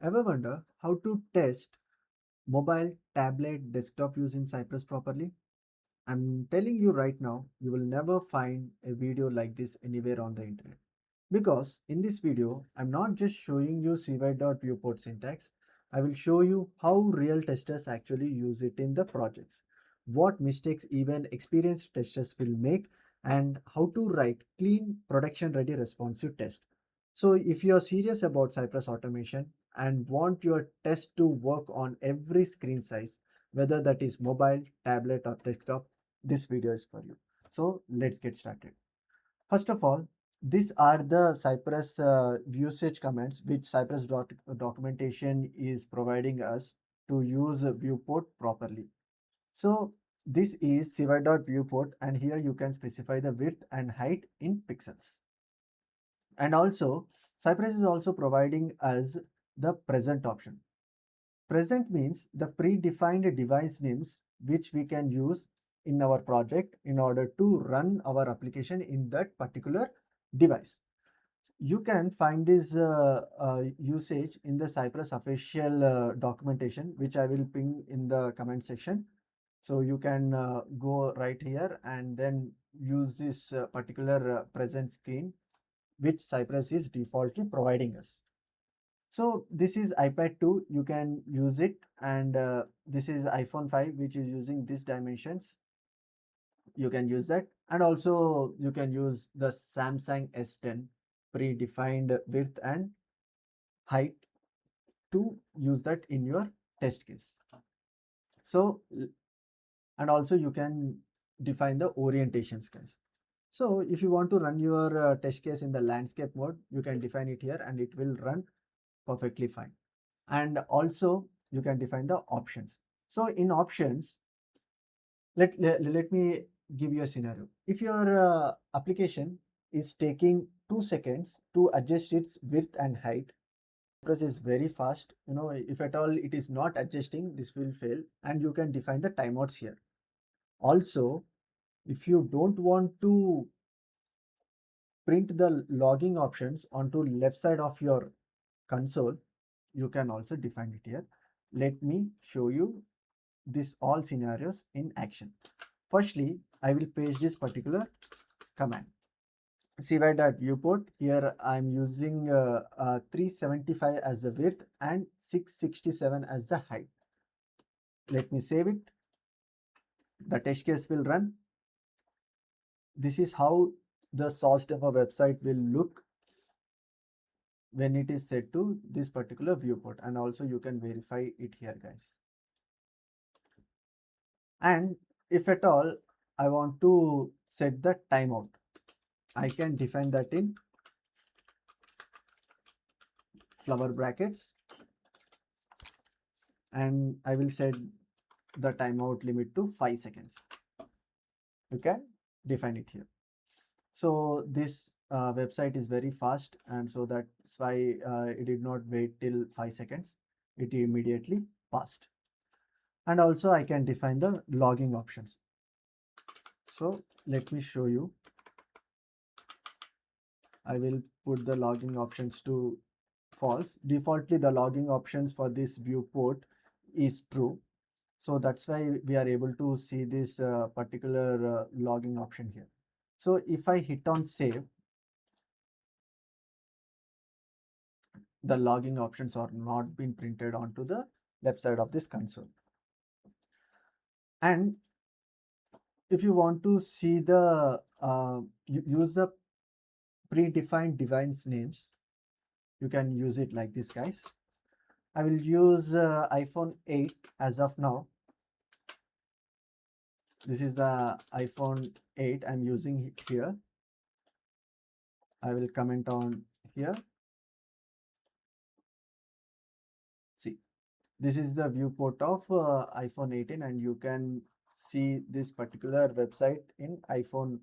Ever wonder how to test mobile, tablet, desktop using Cypress properly? I'm telling you right now, you will never find a video like this anywhere on the internet. Because in this video, I'm not just showing you cy.viewport syntax, I will show you how real testers actually use it in the projects, what mistakes even experienced testers will make, and how to write clean, production ready responsive test. So if you are serious about Cypress automation and want your test to work on every screen size, whether that is mobile, tablet, or desktop, this video is for you. So let's get started. First of all, these are the Cypress usage commands which Cypress documentation is providing us to use a viewport properly. So this is cy.viewport, and here you can specify the width and height in pixels. And also Cypress is also providing us the present option. Present means the predefined device names which we can use in our project in order to run our application in that particular device. You can find this usage in the Cypress official documentation, which I will ping in the comment section. So you can go right here and then use this particular present screen, which Cypress is defaultly providing us. So this is iPad 2, you can use it, and this is iPhone 5, which is using these dimensions. You can use that, and also you can use the Samsung S10 predefined width and height to use that in your test case. So, and also you can define the orientations case. So if you want to run your test case in the landscape mode, you can define it here and it will run perfectly fine. And also you can define the options. So in options, let me give you a scenario. If your application is taking 2 seconds to adjust its width and height, Cypress is very fast. If at all it is not adjusting, this will fail, and you can define the timeouts here. Also, if you don't want to print the logging options onto left side of your console, you can also define it here. Let me show you this all scenarios in action. Firstly, I will paste this particular command. cy.viewport. Here I'm using 375 as the width and 667 as the height. Let me save it. The test case will run. This is how the source demo website will look when it is set to this particular viewport, and also you can verify it here, guys. And if at all I want to set the timeout, I can define that in flower brackets, and I will set the timeout limit to 5 seconds. You can define it here. So this website is very fast, and so that's why it did not wait till 5 seconds. It immediately passed. And also I can define the logging options. So let me show you. I will put the logging options to false. Defaultly, the logging options for this viewport is true. So that's why we are able to see this particular logging option here. So if I hit on save, the logging options are not been printed onto the left side of this console. And if you want to see the use the predefined device names, you can use it like this, guys. I will use iPhone 8 as of now. This is the iPhone 8 I'm using it here. I will comment on here. See, this is the viewport of iPhone 18, and you can see this particular website in iPhone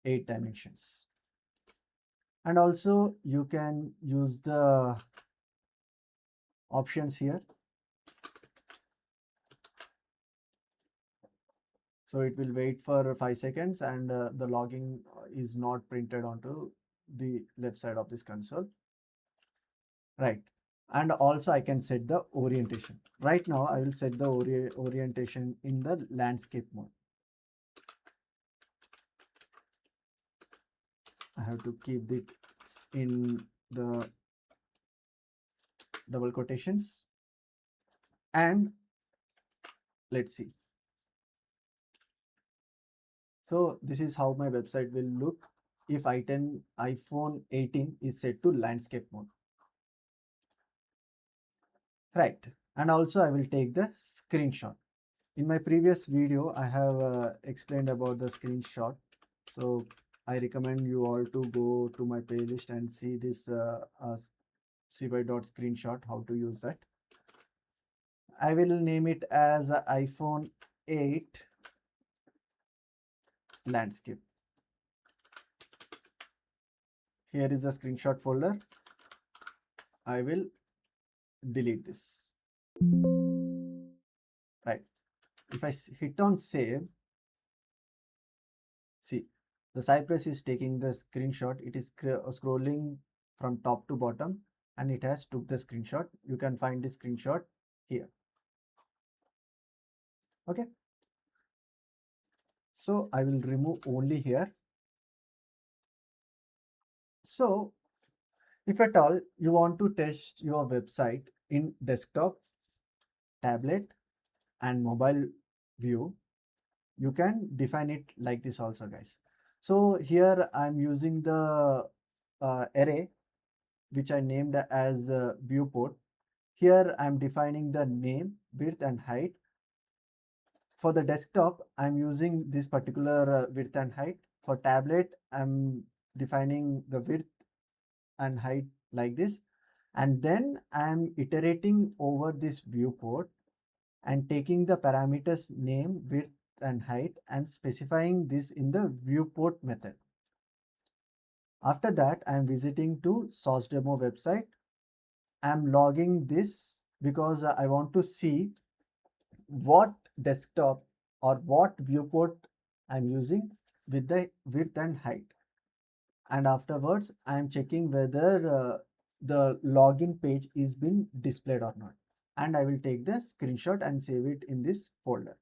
8 dimensions. And also you can use the options here. So it will wait for 5 seconds, and the logging is not printed onto the left side of this console. Right. And also I can set the orientation. Right now I will set the orientation in the landscape mode. I have to keep it in the double quotations. And let's see. So this is how my website will look if iPhone 18 is set to landscape mode. Right. And also I will take the screenshot. In my previous video, I have explained about the screenshot. So I recommend you all to go to my playlist and see this cy.screenshot, how to use that. I will name it as iPhone 8 landscape. Here is the screenshot folder. I will delete this. Right. If I hit on save, see, the Cypress is taking the screenshot. It is scrolling from top to bottom and it has took the screenshot. You can find the screenshot here. Okay. So I will remove only here. So if at all you want to test your website in desktop, tablet and mobile view, you can define it like this also, guys. So here I'm using the array which I named as viewport. Here I'm defining the name, width and height. For the desktop, I'm using this particular width and height. For tablet, I'm defining the width and height like this. And then I'm iterating over this viewport and taking the parameters name, width and height and specifying this in the viewport method. After that, I'm visiting to source demo website. I'm logging this because I want to see what desktop or what viewport I'm using with the width and height. And afterwards, I'm checking whether the login page is been displayed or not. And I will take the screenshot and save it in this folder.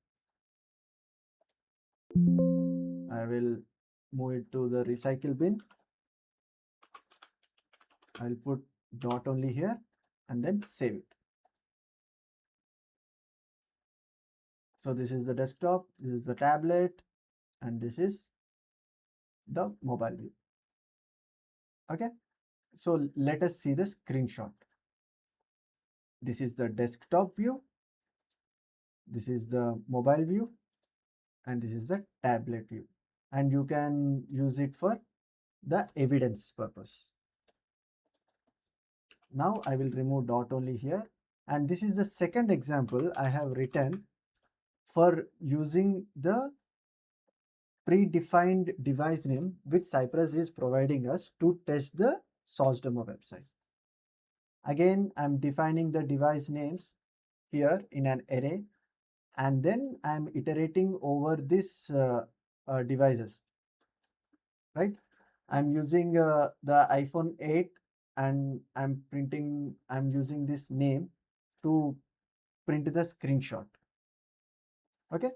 I will move it to the recycle bin. I'll put dot only here and then save it. So this is the desktop, this is the tablet, and this is the mobile view. Okay, so let us see the screenshot. This is the desktop view, this is the mobile view, and this is the tablet view. And you can use it for the evidence purpose. Now I will remove dot only here. And this is the second example I have written for using the predefined device name which Cypress is providing us to test the source demo website. Again, I'm defining the device names here in an array and then I'm iterating over this devices, right? I'm using the iPhone 8 and I'm using this name to print the screenshot. Okay.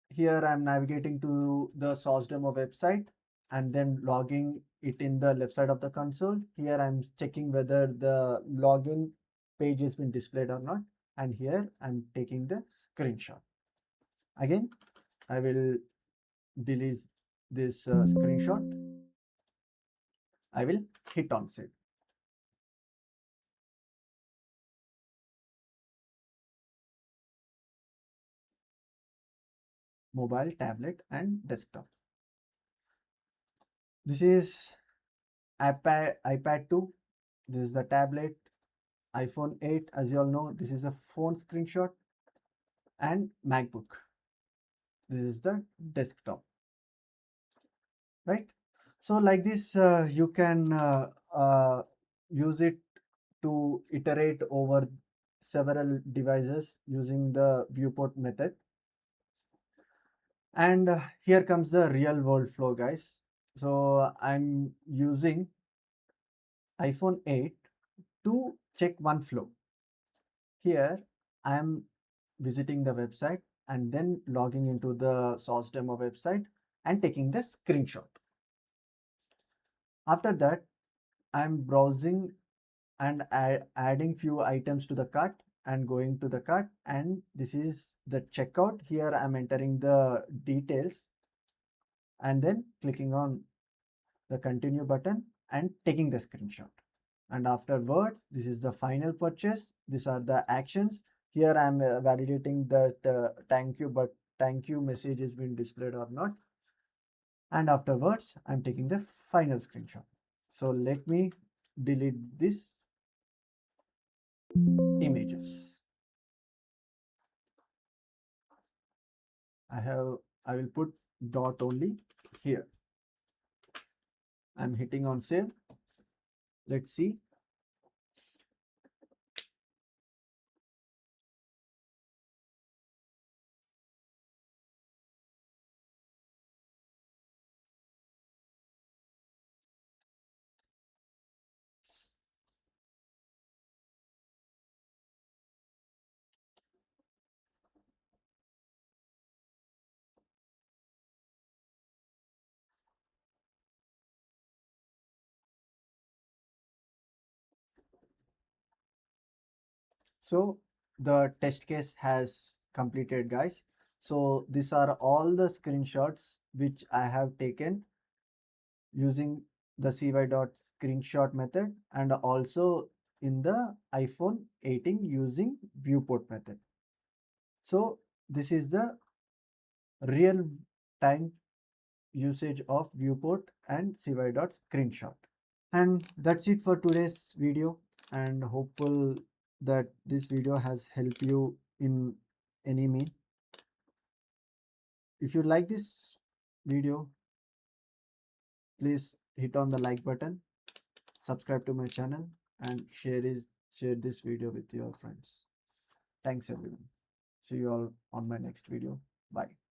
Here I'm navigating to the source demo website and then logging it in the left side of the console. Here I'm checking whether the login page has been displayed or not. And here I'm taking the screenshot. Again, I will delete this screenshot. I will hit on save. Mobile, tablet and desktop. This is iPad 2. This is the tablet. iPhone 8, as you all know, this is a phone screenshot, and MacBook. This is the desktop, right? So like this, you can use it to iterate over several devices using the viewport method. And here comes the real world flow, guys. So I'm using iPhone 8 To check one flow, here I am visiting the website and then logging into the source demo website and taking the screenshot. After that, I'm browsing and adding few items to the cart and going to the cart, and this is the checkout. Here I'm entering the details and then clicking on the continue button and taking the screenshot. And afterwards, this is the final purchase. These are the actions. Here I'm validating that thank you, but thank you message has been displayed or not. And afterwards, I'm taking the final screenshot. So let me delete this images. I will put dot only here. I'm hitting on save. Let's see. So the test case has completed, guys. So these are all the screenshots which I have taken using the cy.screenshot method, and also in the iPhone 18 using viewport method. So this is the real time usage of viewport and cy.screenshot. And that's it for today's video, and hopeful that this video has helped you in any mean. If you like this video, please hit on the like button, subscribe to my channel, and share this video with your friends. Thanks everyone. See you all on my next video. Bye.